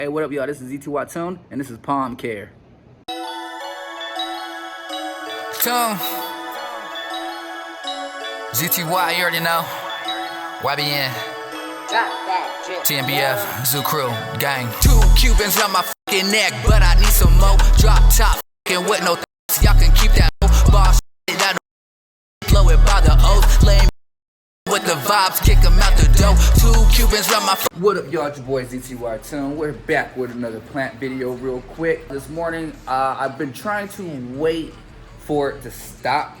Hey, what up, y'all? This is ZTY TOON, and this is Palm Care. Toon, ZTY, you already know. YBN, TNBF, Zoo Crew, gang. 2 Cubans on my fucking neck, but I need some more. Drop top, fucking with no y'all can keep that boss shit. I don't blow it by the oath. Lame with the vibes, kick them out the dough. 2 Cubans run my. What up, y'all? It's your boy ZTY TOON. We're back with another plant video real quick. This morning, I've been trying to wait for it to stop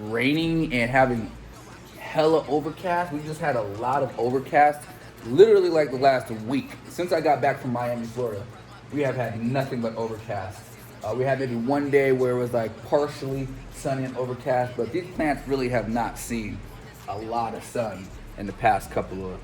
raining and having hella overcast. We just had a lot of overcast, literally like the last week. Since I got back from Miami, Florida, we have had nothing but overcast. We had maybe one day where it was like partially sunny and overcast, but these plants really have not seen a lot of sun in the past couple of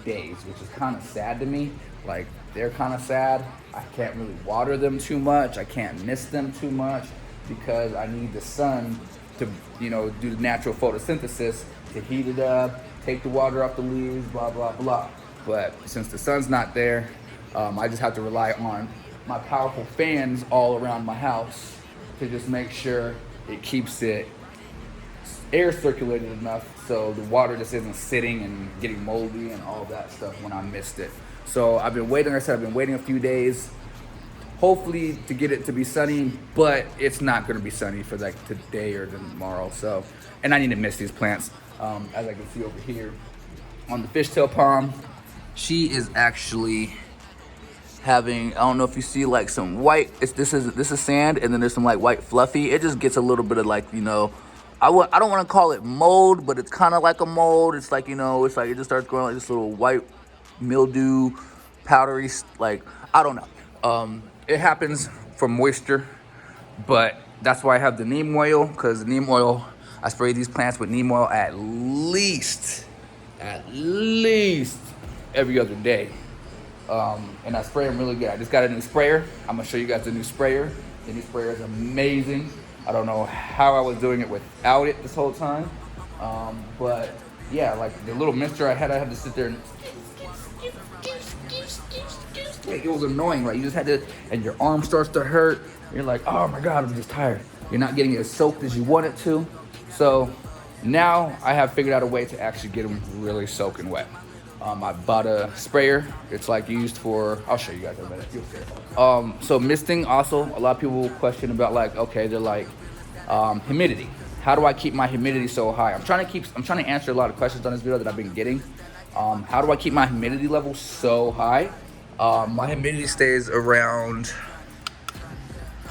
days, which is kind of sad to me. Like, they're kind of sad. I can't really water them too much. I can't mist them too much because I need the sun to, you know, do the natural photosynthesis to heat it up, take the water off the leaves, blah, blah, blah. But since the sun's not there, I just have to rely on my powerful fans all around my house to just make sure it keeps it air circulated enough so the water just isn't sitting and getting moldy and all that stuff when I missed it. So I've been waiting, like I said, I've been waiting a few days, hopefully to get it to be sunny, but it's not gonna be sunny for like today or tomorrow. So, and I need to mist these plants. As I can see over here on the Fishtail Palm, she is actually having, I don't know if you see like some white, this is sand, and then there's some like white fluffy. It just gets a little bit of like, you know, I don't want to call it mold, but it's kind of like a mold. It's like, you know, it's like it just starts growing like this little white mildew, powdery, like, I don't know. It happens from moisture, but that's why I have the neem oil, because the neem oil, I spray these plants with neem oil at least every other day. And I spray them really good. I just got a new sprayer. I'm gonna show you guys the new sprayer. The new sprayer is amazing. I don't know how I was doing it without it this whole time. But yeah, like the little mister I had to sit there and it was annoying, right? You just had to, and your arm starts to hurt. You're like, oh my God, I'm just tired. You're not getting it as soaked as you want it to. So now I have figured out a way to actually get them really soaking wet. I bought a sprayer. It's like used for, I'll show you guys in a minute. You'll see. So misting also, a lot of people question about like, okay, they're like, humidity. How do I keep my humidity so high? I'm trying to answer a lot of questions on this video that I've been getting. How do I keep my humidity level so high? My humidity stays around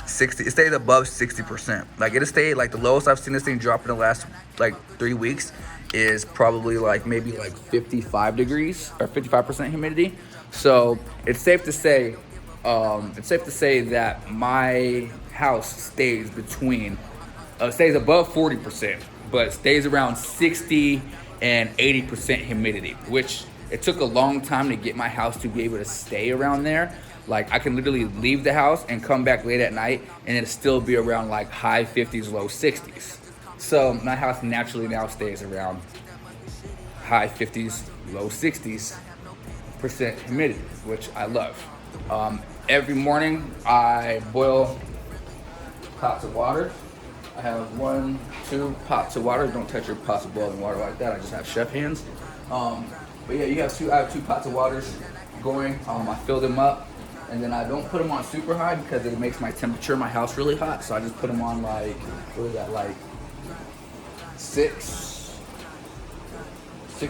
60, it stays above 60%. Like it'll stay, like the lowest I've seen this thing drop in the last like 3 weeks is probably like maybe like 55 degrees or 55% humidity. So it's safe to say that my house stays between, stays above 40%, but stays around 60 and 80% humidity, which it took a long time to get my house to be able to stay around there. Like I can literally leave the house and come back late at night and it'll still be around like high 50s, low 60s. So my house naturally now stays around high 50s, low 60s% humidity, which I love. Every morning I boil pots of water. I have 1, 2 pots of water. Don't touch your pots of boiling water like that. I just have chef hands. But yeah, I have 2 pots of water going. I fill them up. And then I don't put them on super high because it makes my temperature in my house really hot. So I just put them on like, what is that, like 6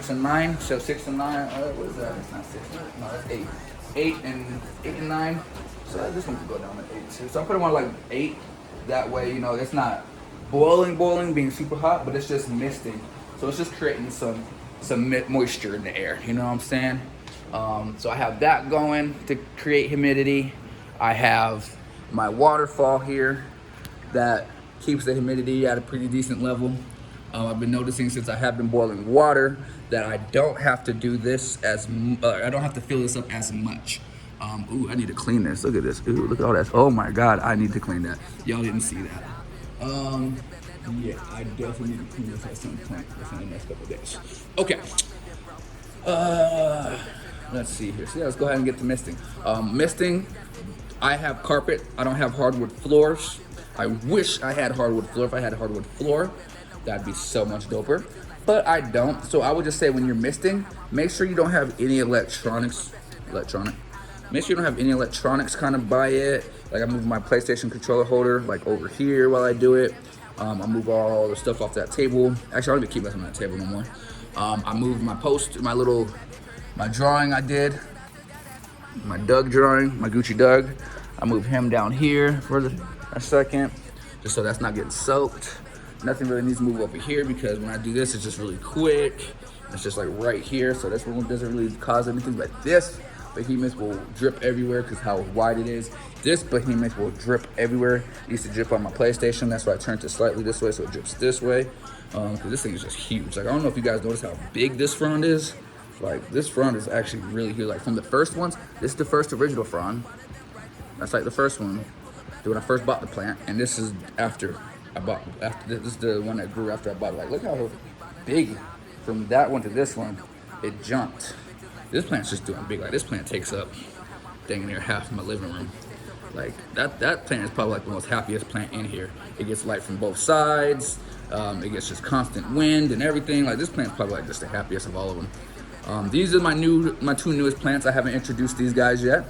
and 9. So 6 and 9, what is that? It's not 6, no, that's 8. 8 and 9. So this one can go down to 8 too. So I put them on like 8. That way, you know, it's not boiling, being super hot, but it's just misting. So it's just creating some moisture in the air, you know what I'm saying? So I have that going to create humidity. I have my waterfall here that keeps the humidity at a pretty decent level. I've been noticing since I have been boiling water that I don't have to do this I don't have to fill this up as much. Ooh, I need to clean this. Look at this. Ooh, look at all that. Oh my God, I need to clean that. Y'all didn't see that. Yeah, I definitely need to clean this at some point within the next couple of days. Okay. let's see here. So yeah, let's go ahead and get to misting. Misting, I have carpet. I don't have hardwood floors. I wish I had hardwood floor. If I had a hardwood floor, that'd be so much doper. But I don't. So I would just say when you're misting, make sure you don't have any electronics. Make sure you don't have any electronics kind of by it. Like I move my PlayStation controller holder like over here while I do it. I move all the stuff off that table. Actually, I don't even keep messing with that table no more. I moved my my drawing I did, my Doug drawing, my Gucci Doug. I moved him down here for a second, just so that's not getting soaked. Nothing really needs to move over here because when I do this, it's just really quick. It's just like right here, so this one doesn't really cause anything. But this behemoth will drip everywhere because how wide it is. This behemoth will drip everywhere. It used to drip on my PlayStation. That's why I turned it slightly this way so it drips this way. Because this thing is just huge. Like I don't know if you guys notice how big this frond is. Like this frond is actually really huge. Like from the first ones, this is the first original frond. That's like the first one when I first bought the plant, and this is after this is the one that grew after I bought it. Like look how big from that one to this one it jumped. This plant's just doing big. Like this plant takes up dang near half of my living room. Like that plant is probably like the most happiest plant in here. It gets light from both sides. It gets just constant wind and everything. Like this plant's probably like just the happiest of all of them. These are my two newest plants. I haven't introduced these guys yet.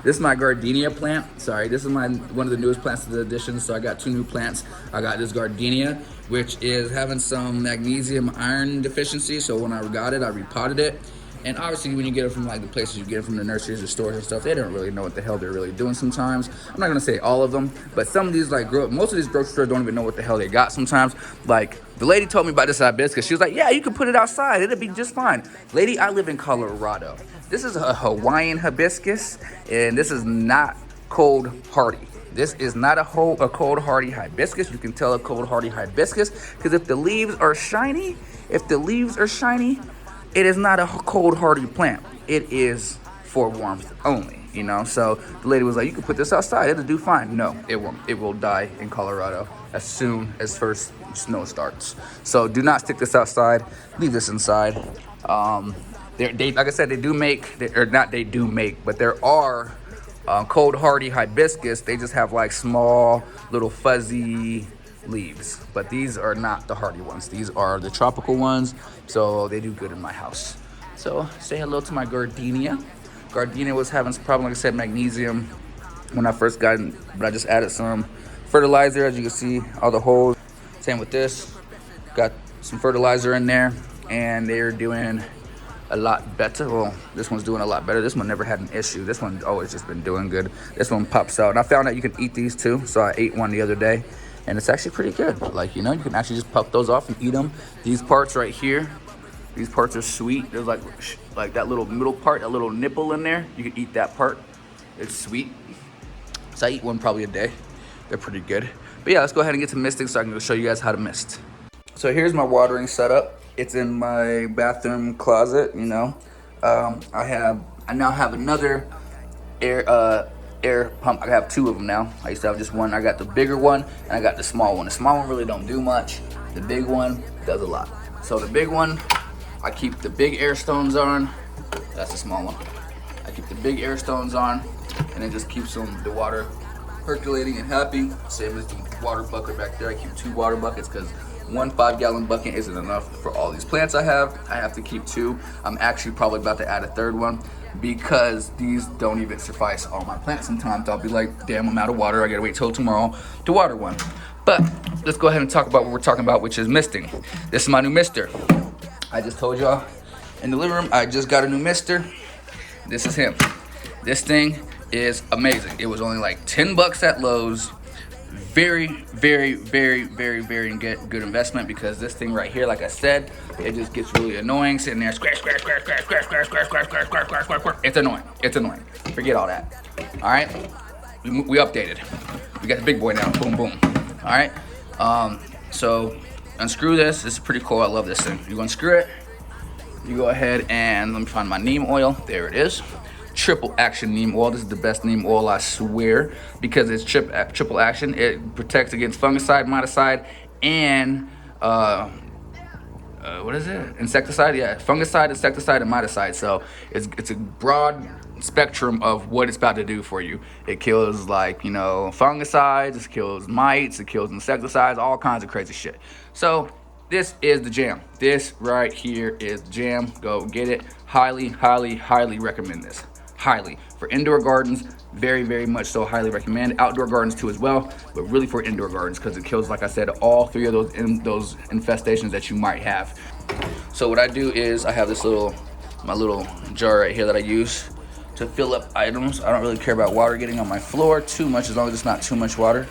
This is my Gardenia plant. Sorry, this is one of the newest plants to the addition. So I got two new plants. I got this Gardenia, which is having some magnesium iron deficiency. So when I got it, I repotted it. And obviously when you get it from like the places you get it from, the nurseries or stores and stuff, they don't really know what the hell they're really doing sometimes. I'm not gonna say all of them, but some of these most of these grocery stores don't even know what the hell they got sometimes. Like the lady told me about this hibiscus. She was like, yeah, you can put it outside, it'll be just fine. Lady, I live in Colorado. This is a Hawaiian hibiscus, and this is not cold hardy. This is not a cold hardy hibiscus. You can tell a cold hardy hibiscus because if the leaves are shiny, it is not a cold hardy plant. It is for warmth only, you know? So the lady was like, you can put this outside, it'll do fine. No, it won't. It will die in Colorado as soon as first snow starts. So do not stick this outside, leave this inside. Like I said, but there are cold hardy hibiscus. They just have like small little fuzzy leaves, but these are not the hardy ones. These are the tropical ones, so they do good in my house. So say hello to my Gardenia. Gardenia was having some problem, like I said, magnesium when I first got it, but I just added some fertilizer. As you can see, all the holes. Same with this, got some fertilizer in there, and they're doing a lot better. Well, this one's doing a lot better. This one never had an issue. This one's always just been doing good. This one pops out, and I found out you can eat these too, so I ate one the other day. And it's actually pretty good. Like, you know, you can actually just pop those off and eat them. These parts right here, these parts are sweet. There's like that little middle part, that little nipple in there. You can eat that part. It's sweet. So I eat one probably a day. They're pretty good. But yeah, let's go ahead and get to misting so I can show you guys how to mist. So here's my watering setup. It's in my bathroom closet, you know. I now have another air pump. I have two of them now. I used to have just one. I got the bigger one and I got the small one. The small one really don't do much. The big one does a lot. So the big one, I keep the big air stones on. That's the small one. I keep the big air stones on, and it just keeps the water percolating and happy. Same as the water bucket back there. I keep two water buckets because one 5-gallon bucket isn't enough for all these plants I have. I have to keep two. I'm actually probably about to add a third one because these don't even suffice all my plants. Sometimes I'll be like, damn, I'm out of water. I gotta wait till tomorrow to water one. But let's go ahead and talk about what we're talking about, which is misting. This is my new mister. I just told y'all in the living room, I just got a new mister. This is him. This thing is amazing. It was only like 10 bucks at Lowe's. Very, very, very, very, very good investment because this thing right here, like I said, it just gets really annoying sitting there, scratch, scratch, scratch, scratch, scratch, scratch, scratch, scratch, scratch, scratch, scratch, scratch, scratch. It's annoying. It's annoying. Forget all that. All right. We updated. We got the big boy now. Boom, boom. All right. So unscrew this. This is pretty cool. I love this thing. You unscrew it. You go ahead and let me find my neem oil. There it is. Triple action neem oil. This is the best neem oil, I swear, because it's triple action. It protects against fungicide, miticide, and what is it? Insecticide? Yeah, fungicide, insecticide, and miticide. So it's a broad spectrum of what it's about to do for you. It kills, like, you know, fungicides, it kills mites, it kills insecticides, all kinds of crazy shit. So this is the jam. This right here is the jam. Go get it. Highly, highly, highly recommend this. Highly. For indoor gardens, very, very much so highly recommend. Outdoor gardens too as well, but really for indoor gardens because it kills, like I said, all three of those infestations that you might have. So what I do is I have this my little jar right here that I use to fill up items. I don't really care about water getting on my floor too much, as long as it's not too much water.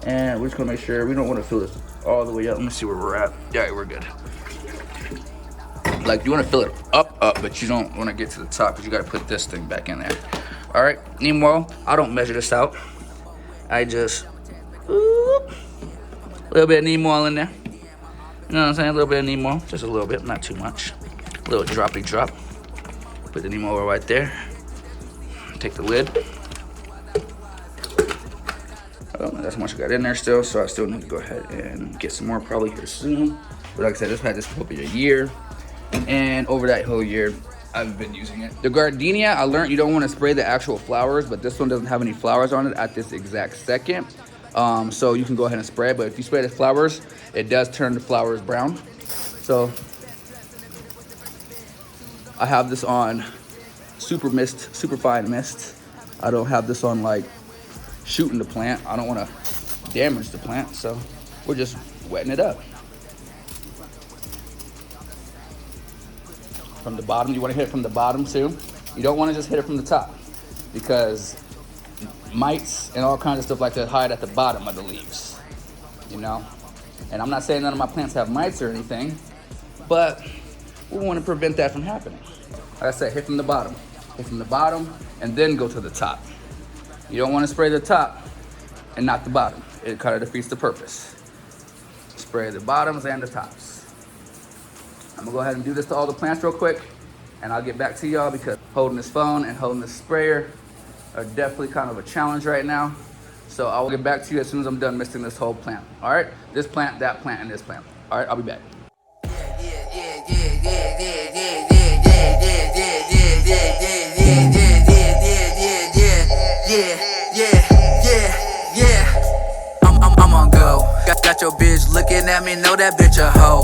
And we're just gonna make sure we don't want to fill this all the way up. Let me see where we're at. Yeah, we're good. Like, you want to fill it up, but you don't want to get to the top because you got to put this thing back in there. All right, neem oil. I don't measure this out. I just a little bit of neem oil in there. You know what I'm saying? A little bit of neem oil, just a little bit, not too much. A little droppy drop. Put the neem oil right there. Take the lid. Oh, that's how much I got in there still, so I still need to go ahead and get some more probably here soon. But like I said, this had this for a year, and over that whole year, I've been using it. The Gardenia, I learned you don't want to spray the actual flowers, but this one doesn't have any flowers on it at this exact second. So you can go ahead and spray it, but if you spray the flowers, it does turn the flowers brown. So I have this on super mist, super fine mist. I don't have this on like shooting the plant. I don't want to damage the plant, so we're just wetting it up. From the bottom, you want to hit it from the bottom too. You don't want to just hit it from the top because mites and all kinds of stuff like that hide at the bottom of the leaves, you know? And I'm not saying none of my plants have mites or anything, but we want to prevent that from happening. Like I said, hit from the bottom, and then go to the top. You don't want to spray the top and not the bottom. It kind of defeats the purpose. Spray the bottoms and the tops. I'm gonna go ahead and do this to all the plants real quick, and I'll get back to y'all because holding this phone and holding this sprayer are definitely kind of a challenge right now. So I will get back to you as soon as I'm done misting this whole plant. All right, this plant, that plant, and this plant. All right, I'll be back. I'm on go. Got your bitch looking at me, know that bitch a hoe.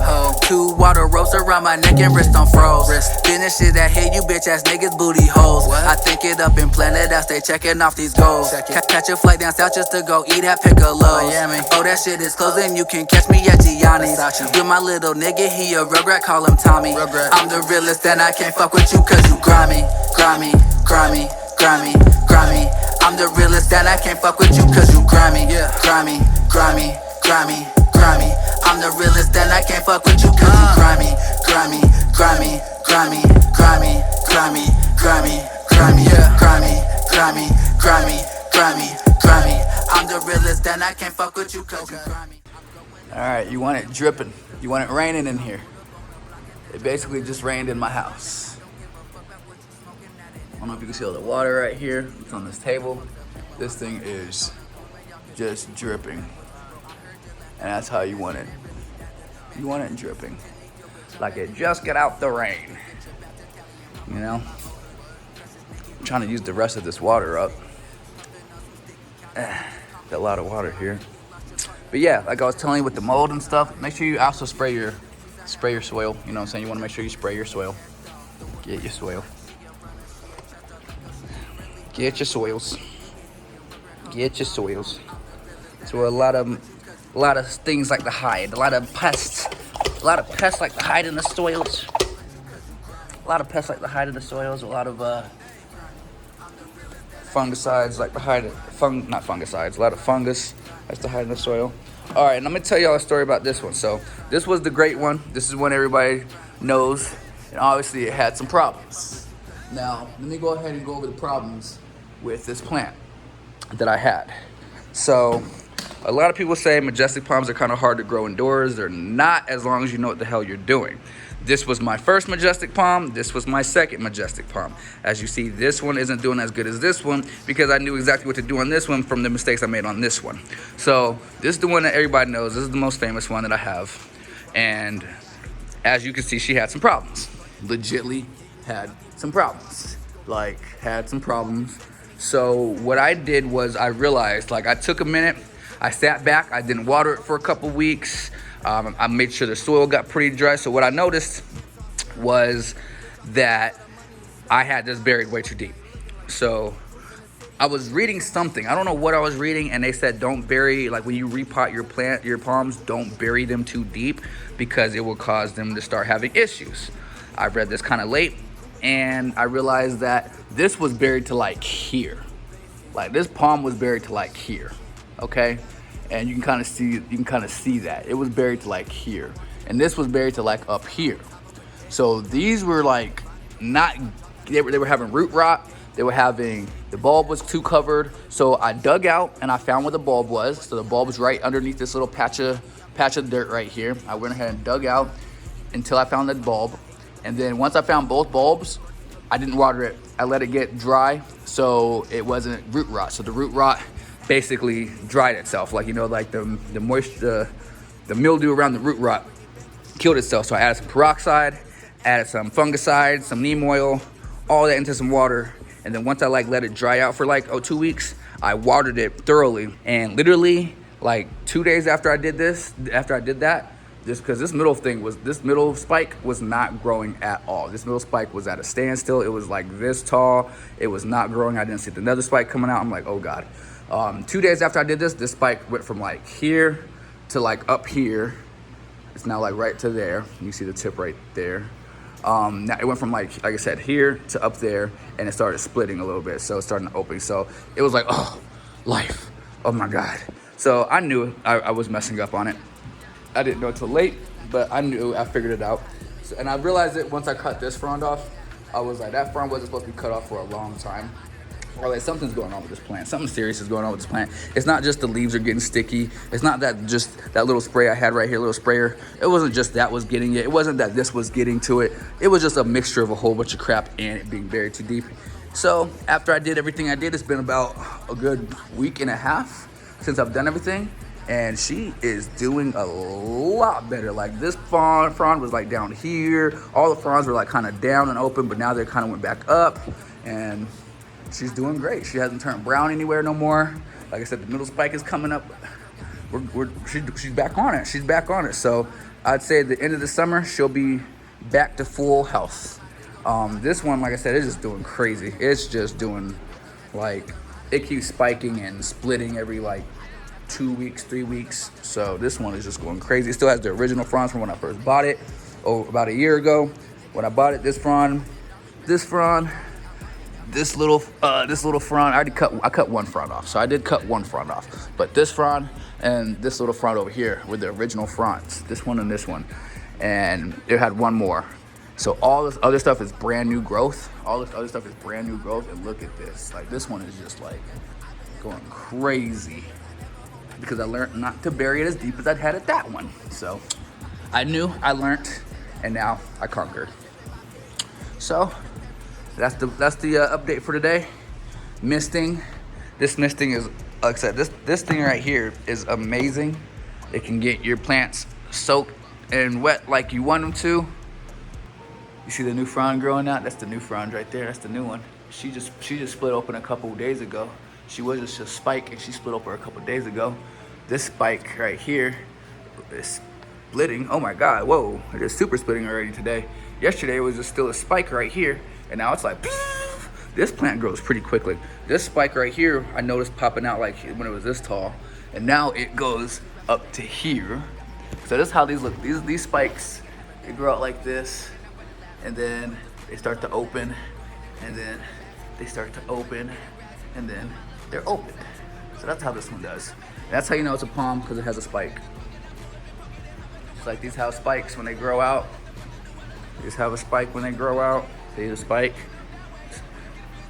2 water ropes around my neck and wrist on froze. Business shit that hit you bitch ass niggas booty holes. I think it up and plan it out, stay checking off these goals. Catch a flight down south just to go eat at Piccolo. Oh, that shit is closing, you can catch me at Gianni's. With my little nigga, he a rugrat, call him Tommy. I'm the realest and I can't fuck with you cause you grimy. I'm the realest and I can't fuck with you cause you grimy. I'm the realest and I can't fuck with you cause you grimy. I'm the realest and I can't fuck with you cause you grimy. Alright, you want it dripping. You want it raining in here. It basically just rained in my house. I don't know if you can see all the water right here. It's on this table. This thing is just dripping. And that's how you want it. You want it dripping. Like it just got out the rain. You know? I'm trying to use the rest of this water up. Got a lot of water here. But yeah, like I was telling you with the mold and stuff, make sure you also spray your soil. You know what I'm saying? You want to make sure you spray your soil. Get your soil. Get your soils. Get your soils. So a lot of things like to hide. A lot of pests like to hide in the soils. A lot of fungicides like to hide it. Not fungicides. A lot of fungus likes to hide in the soil. All right, and I'm gonna tell y'all a story about this one. So this was the great one. This is one everybody knows, and obviously it had some problems. Now let me go ahead and go over the problems with this plant that I had. So a lot of people say Majestic palms are kind of hard to grow indoors. They're not, as long as you know what the hell you're doing. This was my first Majestic Palm. This was my second Majestic Palm. As you see, this one isn't doing as good as this one because I knew exactly what to do on this one from the mistakes I made on this one. So this is the one that everybody knows. This is the most famous one that I have. And as you can see, she had some problems. Legitly had some problems. Like, had some problems. So what I did was I realized, like, I took a minute. I sat back. I didn't water it for a couple weeks. I made sure the soil got pretty dry. So what I noticed was that I had this buried way too deep. So I was reading something. I don't know what I was reading, and they said don't bury, like when you repot your palms, don't bury them too deep because it will cause them to start having issues. I read this kind of late, and I realized that this was buried to like here. Like this palm was buried to like here, okay? And you can kind of see that it was buried to like here, and this was buried to like up here. So these were like they were having root rot. They were having, the bulb was too covered. So I dug out and I found where the bulb was. So the bulb was right underneath this little patch of dirt right here. I went ahead and dug out until I found the bulb, and then once I found both bulbs, I didn't water it. I let it get dry so it wasn't root rot. So the root rot basically dried itself, like, you know, like the moisture, the mildew around the root rot killed itself. So I added some peroxide, added some fungicide, some neem oil, all that into some water. And then once I like let it dry out for like 2 weeks, I watered it thoroughly. And literally like 2 days after I did that, because this middle spike was not growing at all. This middle spike was at a standstill. It was like this tall. It was not growing. I didn't see another spike coming out. I'm like, oh God. 2 days after I did this spike went from like here to like up here. It's now like right to there. You see the tip right there. Now it went from like I said, here to up there, and it started splitting a little bit. So it's starting to open. So it was like, oh, life. Oh my God. So I knew I was messing up on it. I didn't know until late, but I knew, I figured it out. So, and I realized it once I cut this frond off. I was like, that frond wasn't supposed to be cut off for a long time. Or like something's going on with this plant. Something serious is going on with this plant. It's not just the leaves are getting sticky. It's not that just that little spray I had right here, little sprayer. It wasn't just that was getting it. It wasn't that this was getting to it. It was just a mixture of a whole bunch of crap and it being buried too deep. So after I did everything I did, it's been about a good week and a half since I've done everything. And she is doing a lot better. Like this frond was like down here. All the fronds were like kind of down and open, but now they kind of went back up. And she's doing great. She hasn't turned brown anywhere no more. Like I said, the middle spike is coming up. She's back on it. She's back on it. So I'd say at the end of the summer, she'll be back to full health. This one, like I said, is just doing crazy. It's just doing like, it keeps spiking and splitting every like 2 weeks, 3 weeks. So this one is just going crazy. It still has the original fronds from when I first bought it, about a year ago. When I bought it, this little frond, I cut one frond off. So I did cut one frond off. But this frond and this little frond over here were the original fronds. This one and this one. And it had one more. So all this other stuff is brand new growth. All this other stuff is brand new growth. And look at this. Like this one is just like going crazy. Because I learned not to bury it as deep as I'd had at that one. So I knew, I learned, and now I conquered. So that's the update for today. Misting. This misting is, like I said, this thing right here is amazing. It can get your plants soaked and wet like you want them to. You see the new frond growing out? That's the new frond right there. That's the new one. She just split open a couple of days ago. She was just a spike and she split open a couple of days ago. This spike right here is splitting. Oh my God, whoa. It is super splitting already today. Yesterday it was just still a spike right here. And now it's like, this plant grows pretty quickly. This spike right here, I noticed popping out like when it was this tall. And now it goes up to here. So this is how these look. These spikes, they grow out like this. And then they start to open. And then they start to open. And then they're open. So that's how this one does. That's how you know it's a palm, because it has a spike. It's like these have spikes when they grow out. These have a spike when they grow out. See the spike?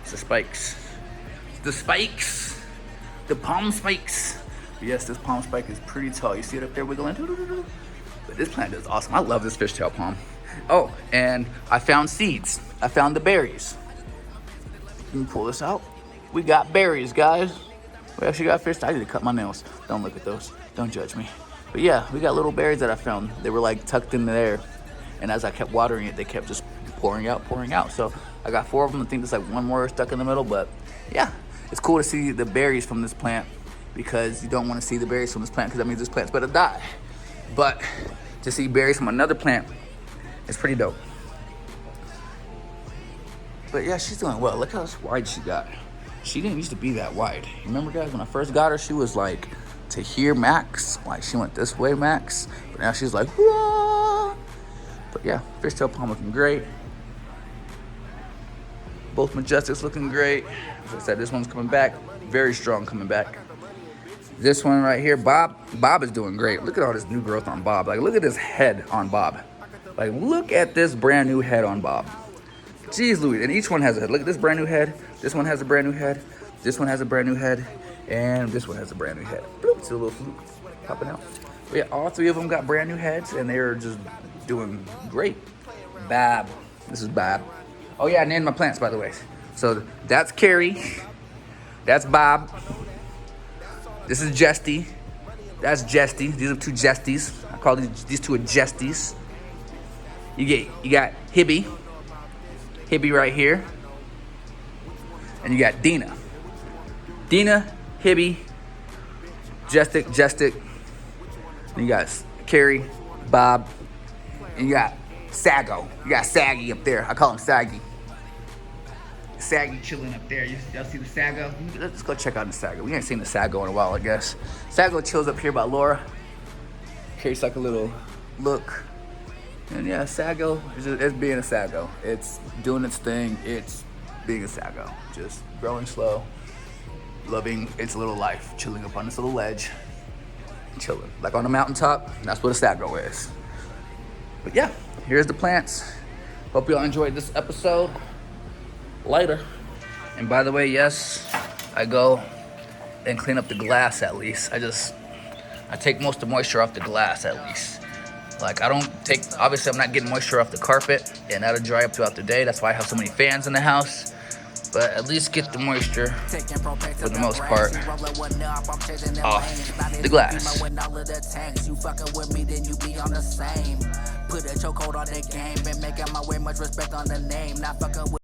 It's the spikes. The spikes. The palm spikes. But yes, this palm spike is pretty tall. You see it up there wiggling? But this plant is awesome. I love this fishtail palm. Oh, and I found seeds. I found the berries. Let me pull this out. We got berries, guys. We actually got fish. I need to cut my nails. Don't look at those. Don't judge me. But yeah, we got little berries that I found. They were like tucked in there. And as I kept watering it, they kept just pouring out. So I got 4 of them. I think there's like 1 more stuck in the middle. But yeah, it's cool to see the berries from this plant, because you don't want to see the berries from this plant, because that means this plant's better die. But to see berries from another plant is pretty dope. But yeah, she's doing well. Look how wide she got. She didn't used to be that wide. You remember, guys, when I first got her, she was like to here max. Like she went this way max. But now she's like, whoa. But yeah, Fishtail Palm looking great. Both Majestics looking great. As I said, this one's coming back. Very strong coming back. This one right here, Bob is doing great. Look at all this new growth on Bob. Like, look at this head on Bob. Like, look at this brand new head on Bob. Jeez Louise, and each one has a head. Look at this brand new head. This one has a brand new head. This one has a brand new head. And this one has a brand new head. Bloop, it's a little fluke popping out. But yeah, all 3 of them got brand new heads, and they're just doing great. Bob. This is Bob. Oh yeah, I named my plants, by the way. So that's Carrie. That's Bob. This is Jesty. That's Jesty. These are 2 Jestys. I call these 2 a Jestys. You got Hibby right here. And you got Dina, Hibby, Majestic. And you got Carrie, Bob, and you got Sago. You got Saggy up there. I call him Saggy. Saggy chilling up there. Y'all see the Sago? Let's go check out the Sago. We ain't seen the Sago in a while, I guess. Sago chills up here by Laura. Carries like a little look. And yeah, Sago is being a Sago. It's doing its thing. It's being a Sago. Just growing slow, loving its little life, chilling up on this little ledge, chilling. Like on the mountaintop, that's what a Sago is. But yeah, here's the plants. Hope y'all enjoyed this episode. Later. And by the way, yes, I go and clean up the glass at least. I take most of the moisture off the glass at least. Like obviously I'm not getting moisture off the carpet, and that'll dry up throughout the day. That's why I have so many fans in the house. But at least get the moisture, for the most part, off the glass. Put a chokehold on the game and making my way, much respect on the name. Not fucking with